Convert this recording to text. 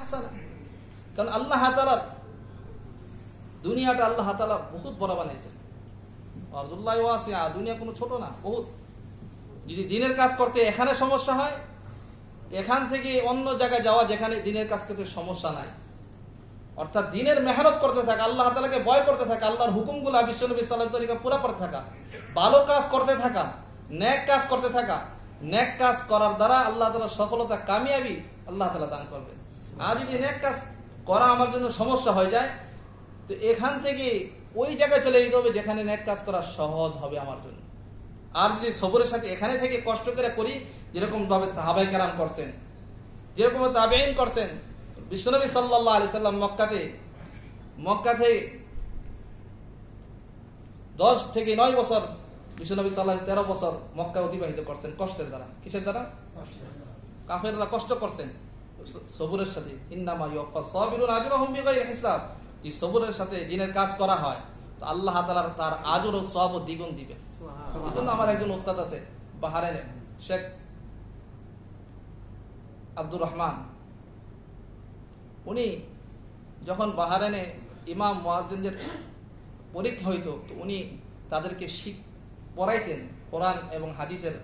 হাসানা। কারণ আল্লাহ তাআলা দুনিয়াটা আল্লাহ তাআলা বহুত বড় বানাইছেন। আরদুল্লাহি ওয়াসিআ, দুনিয়া কোনো ছোট না, বহুত। যদি দিনের কাজ করতে এখানে সমস্যা হয়, এখান থেকে অন্য জায়গায় যাওয়া যেখানে দিনের কাজ করতে সমস্যা নাই, অর্থাৎ দিনের মেহনত করতে থাকা, আল্লাহ তাআলাকে ভয় করতে থাকা, আল্লাহর হুকুমগুলো বিশ্বনবী সাল্লাল্লাহু আলাইহি ওয়াসাল্লাম পুরা করতে থাকা, ভালো কাজ করতে থাকা, নেক কাজ করতে থাকা। নেক কাজ করার দ্বারা আল্লাহ তাআলা সফলতা, কামিয়াবি আল্লাহ তাআলা দান করবেন। আর যদি নেক কাজ করা আমার জন্য সমস্যা হয়ে যায়, তো এখান থেকে ওই জায়গায় চলে যেতে হবে যেখানে নেক কাজ করা সহজ হবে আমার জন্য। আর যদি সবরের সাথে এখানে থেকে কষ্ট করে করি, যেরকম ভাবে সাহাবায়ে কেরাম করছেন, যেরকম তাবেঈন করছেন। বিশ্বনবী সাল্লাল্লাহু আলাইহি সাল্লাম মক্কাতে 10 থেকে 9 বছর, বিশ্বনবী সাল্লাল্লাহু 13 বছর মক্কা অতিবাহিত করছেন কষ্টের দ্বারা। কিসের দ্বারা? কাফেররা কষ্ট করছেন সবরের সাথে। ইন্নামা ইউফাস সাবিরুন আজরুহুম বিগাইরি হিসাব। এই সবরের সাথে দিনের কাজ করা হয়, তো আল্লাহ তাআলা তার আজর ও সওয়াব দ্বিগুণ দিবেন। এজন্য আমার একজন উস্তাদ আছে বাহরাইনে, শেখ আব্দুর রহমান। উনি যখন বাহরাইনে ইমাম মুয়াজ্জিনদের পরীক্ষা হইতো, তো উনি তাদেরকে পড়াইতেন কোরআন এবং হাদিসের